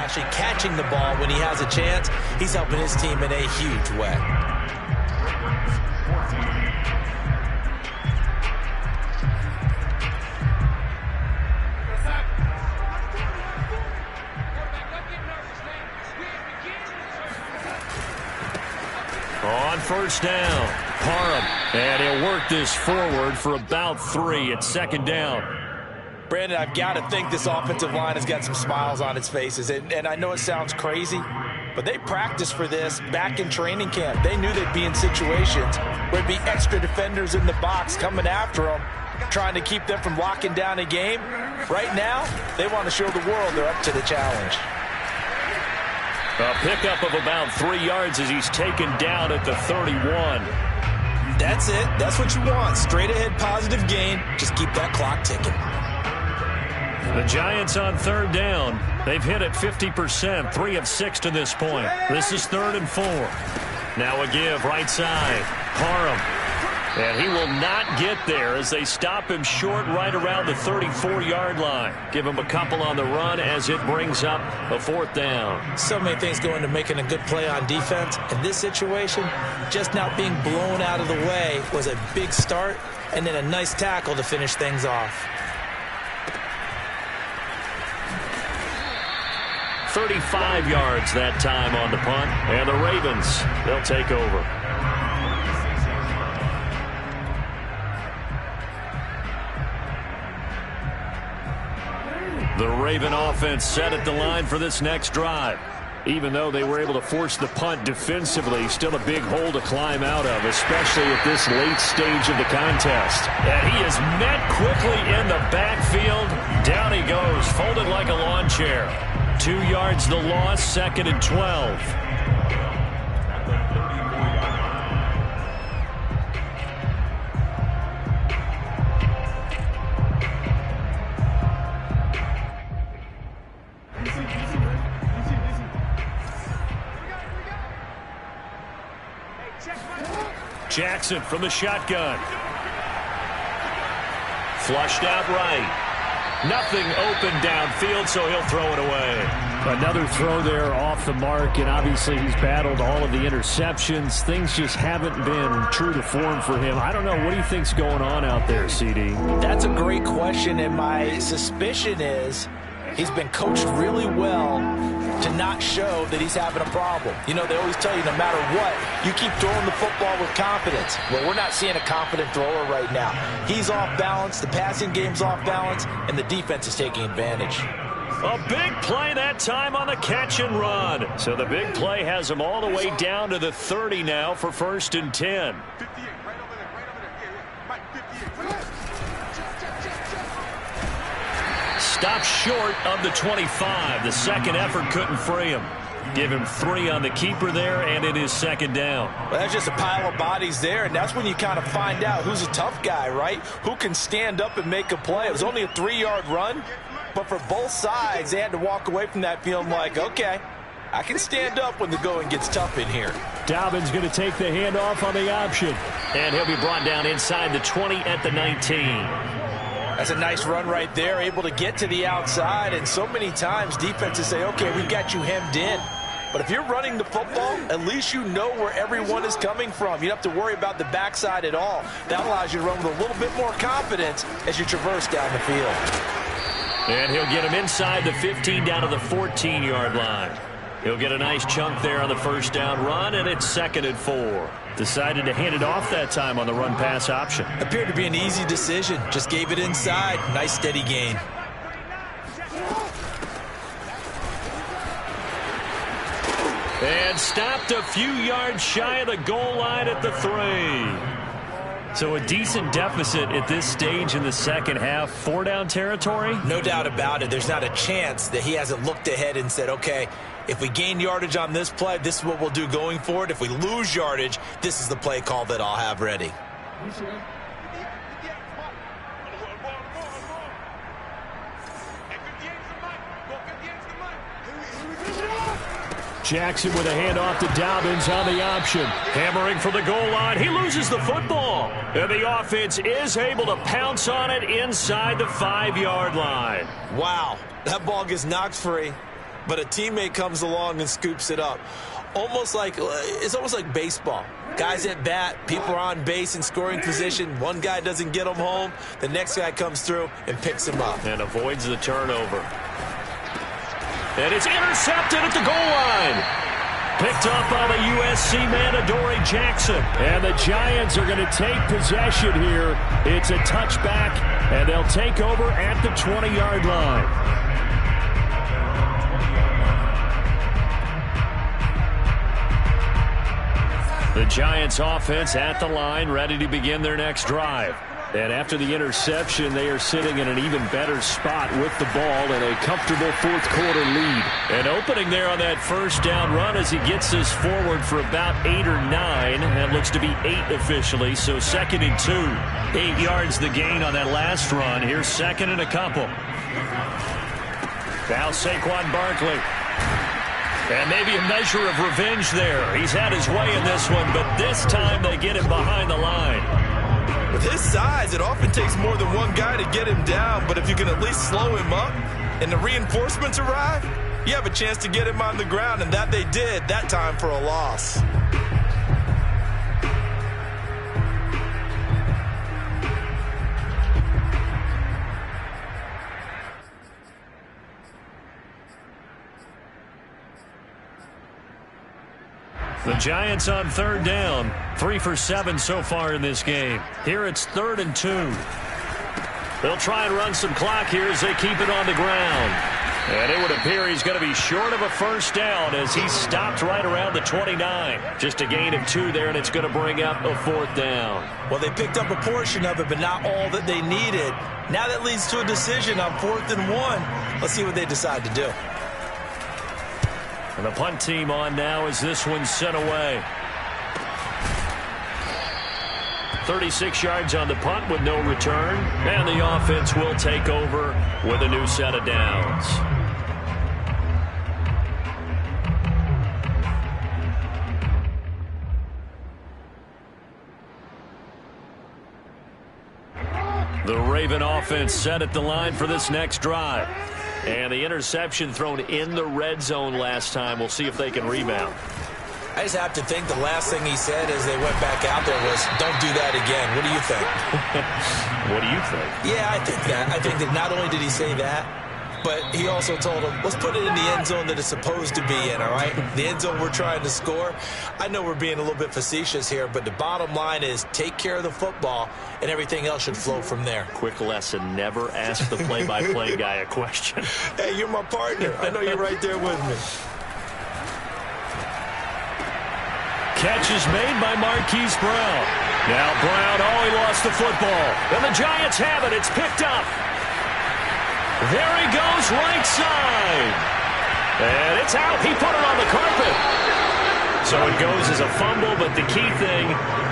actually catching the ball when he has a chance. He's helping his team in a huge way. On first down, Parham, and he'll work this forward for about 3 at second down. Brandon, I've got to think this offensive line has got some smiles on its faces, and I know it sounds crazy, but they practiced for this back in training camp. They knew they'd be in situations where it'd be extra defenders in the box coming after them, trying to keep them from locking down a game. Right now, they want to show the world they're up to the challenge. A pickup of about 3 yards as he's taken down at the 31. That's it. That's what you want. Straight ahead positive gain. Just keep that clock ticking. The Giants on third down. They've hit it 50%, 3 of 6 to this point. This is 3rd and 4. Now a give right side. Parham. And he will not get there as they stop him short right around the 34-yard line. Give him a couple on the run as it brings up a 4th down. So many things go into making a good play on defense. In this situation, just not being blown out of the way was a big start, and then a nice tackle to finish things off. 35 yards that time on the punt. And the Ravens, they'll take over. The Raven offense set at the line for this next drive. Even though they were able to force the punt defensively, still a big hole to climb out of, especially at this late stage of the contest. And he is met quickly in the backfield. Down he goes, folded like a lawn chair. 2 yards the loss, 2nd and 12. Jackson from the shotgun. Flushed out right. Nothing open downfield, so he'll throw it away. Another throw there off the mark, and obviously he's battled all of the interceptions. Things just haven't been true to form for him. I don't know. What do you think's going on out there, CD? That's a great question, and my suspicion is he's been coached really well to not show that he's having a problem. You know, they always tell you no matter what, you keep throwing the football with confidence. Well, we're not seeing a confident thrower right now. He's off balance, the passing game's off balance, and the defense is taking advantage. A big play that time on the catch and run. So the big play has him all the way down to the 30 now for 1st and 10. Stopped short of the 25. The second effort couldn't free him. Give him 3 on the keeper there, and it is 2nd down. Well, that's just a pile of bodies there, and that's when you kind of find out who's a tough guy, right? Who can stand up and make a play. It was only a 3-yard run, but for both sides, they had to walk away from that feeling like, okay, I can stand up when the going gets tough in here. Dobbins going to take the handoff on the option. And he'll be brought down inside the 20 at the 19. That's a nice run right there, able to get to the outside, and so many times defenses say, okay, we've got you hemmed in. But if you're running the football, at least you know where everyone is coming from. You don't have to worry about the backside at all. That allows you to run with a little bit more confidence as you traverse down the field. And he'll get him inside the 15 down to the 14-yard line. He'll get a nice chunk there on the first down run, and it's 2nd and 4. Decided to hand it off that time on the run-pass option. Appeared to be an easy decision. Just gave it inside. Nice steady gain. And stopped a few yards shy of the goal line at the 3. So a decent deficit at this stage in the second half. 4-down territory? No doubt about it. There's not a chance that he hasn't looked ahead and said, okay, if we gain yardage on this play, this is what we'll do going forward. If we lose yardage, this is the play call that I'll have ready. Jackson with a handoff to Dobbins on the option. Hammering for the goal line. He loses the football. And the offense is able to pounce on it inside the 5-yard line. Wow, that ball gets knocked free. but a teammate comes along and scoops it up. It's almost like baseball. Guys at bat, people are on base in scoring position. One guy doesn't get them home. The next guy comes through and picks him up. And avoids the turnover. And it's intercepted at the goal line. Picked up by the USC man, Adoree Jackson. And the Giants are going to take possession here. It's a touchback, and they'll take over at the 20-yard line. The Giants offense at the line, ready to begin their next drive. And after the interception, they are sitting in an even better spot with the ball and a comfortable fourth-quarter lead. And opening there on that first down run as he gets this forward for about 8 or 9. That looks to be 8 officially, so 2nd and 2. 8 yards the gain on that last run. Here's 2nd and a couple. Now Saquon Barkley. And maybe a measure of revenge there. He's had his way in this one, but this time they get him behind the line. With his size, it often takes more than one guy to get him down, but if you can at least slow him up and the reinforcements arrive, you have a chance to get him on the ground, and that they did, that time for a loss. The Giants on 3rd down. 3 for 7 so far in this game. Here it's 3rd and 2. They'll try and run some clock here as they keep it on the ground. And it would appear he's going to be short of a first down as he's stopped right around the 29. Just a gain of 2 there, and it's going to bring up a 4th down. Well, they picked up a portion of it, but not all that they needed. Now that leads to a decision on 4th and 1. Let's see what they decide to do. And the punt team on now as this one's sent away. 36 yards on the punt with no return. And the offense will take over with a new set of downs. The Raven offense set at the line for this next drive. And the interception thrown in the red zone last time. We'll see if they can rebound. I just have to think the last thing he said as they went back out there was, don't do that again. What do you think? What do you think? Yeah, I think that. I think that not only did he say that, but he also told him, let's put it in the end zone that it's supposed to be in, all right? The end zone we're trying to score. I know we're being a little bit facetious here, but the bottom line is take care of the football, and everything else should flow from there. Quick lesson, never ask the play-by-play guy a question. Hey, you're my partner. I know you're right there with me. Catch is made by Marquise Brown. Now Brown, he lost the football. And the Giants have it. It's picked up. There he goes, right side. And it's out. He put it on the carpet. So it goes as a fumble, but the key thing,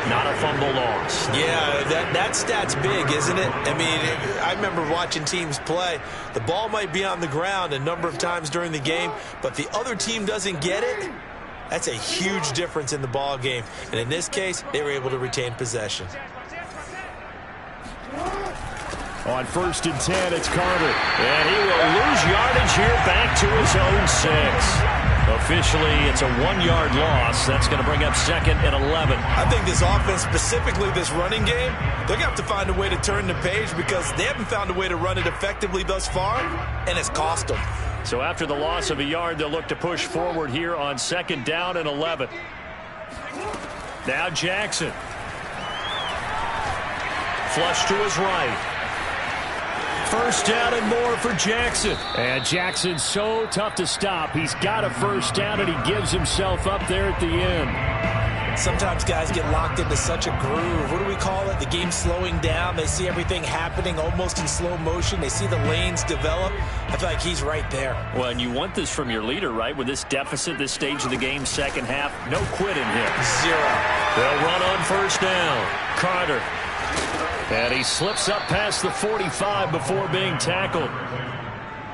not a fumble loss. Yeah, that stat's big, isn't it? I mean, I remember watching teams play. The ball might be on the ground a number of times during the game, but the other team doesn't get it. That's a huge difference in the ball game. And in this case, they were able to retain possession. On 1st and 10, it's Carter. And he will lose yardage here back to his own 6. Officially, it's a 1-yard loss. That's going to bring up 2nd and 11. I think this offense, specifically this running game, they're going to have to find a way to turn the page because they haven't found a way to run it effectively thus far, and it's cost them. So after the loss of a yard, they'll look to push forward here on 2nd down and 11. Now Jackson. Flush to his right. 1st down and more for Jackson. And Jackson's so tough to stop. He's got a 1st down, and he gives himself up there at the end. Sometimes guys get locked into such a groove. What do we call it? The game slowing down. They see everything happening almost in slow motion. They see the lanes develop. I feel like he's right there. Well, and you want this from your leader, right? With this deficit, this stage of the game, second half, no quitting here. 0. They'll run on 1st down. Carter. And he slips up past the 45 before being tackled.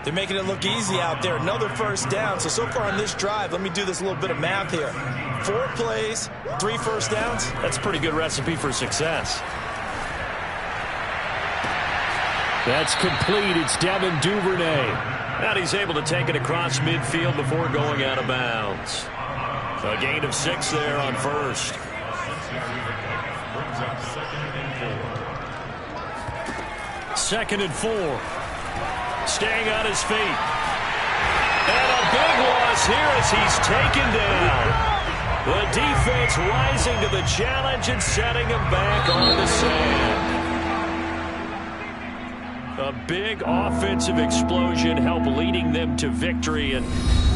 They're making it look easy out there. Another 1st down. So far on this drive, let me do this little bit of math here. 4 plays, 3 1st downs. That's a pretty good recipe for success. That's complete. It's Devin Duvernay. And he's able to take it across midfield before going out of bounds. A gain of 6 there on first. Second and 4. Staying on his feet. And a big loss here as he's taken down. The defense rising to the challenge and setting him back on the sand. A big offensive explosion helped leading them to victory. And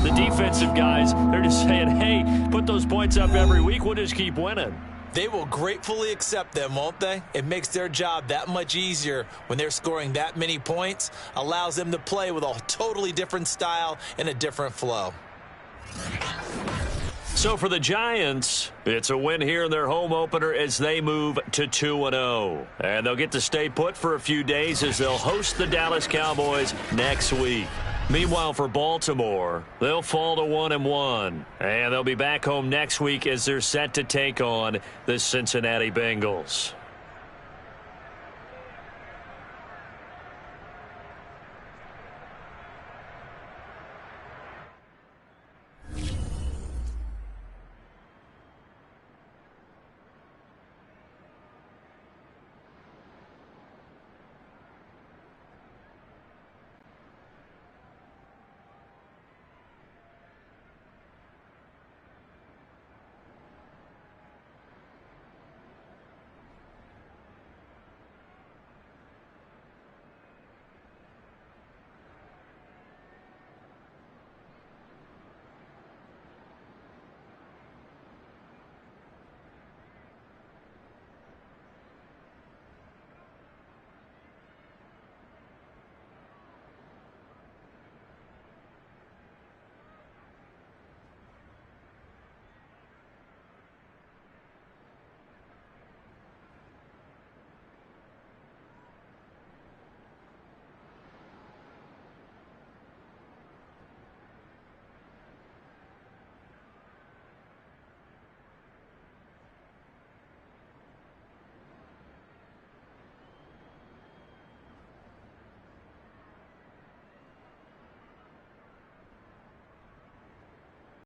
the defensive guys, they're just saying, hey, put those points up every week. We'll just keep winning. They will gratefully accept them, won't they? It makes their job that much easier when they're scoring that many points. Allows them to play with a totally different style and a different flow. So for the Giants, it's a win here in their home opener as they move to 2-0. And they'll get to stay put for a few days as they'll host the Dallas Cowboys next week. Meanwhile, for Baltimore, they'll fall to 1-1. And they'll be back home next week as they're set to take on the Cincinnati Bengals.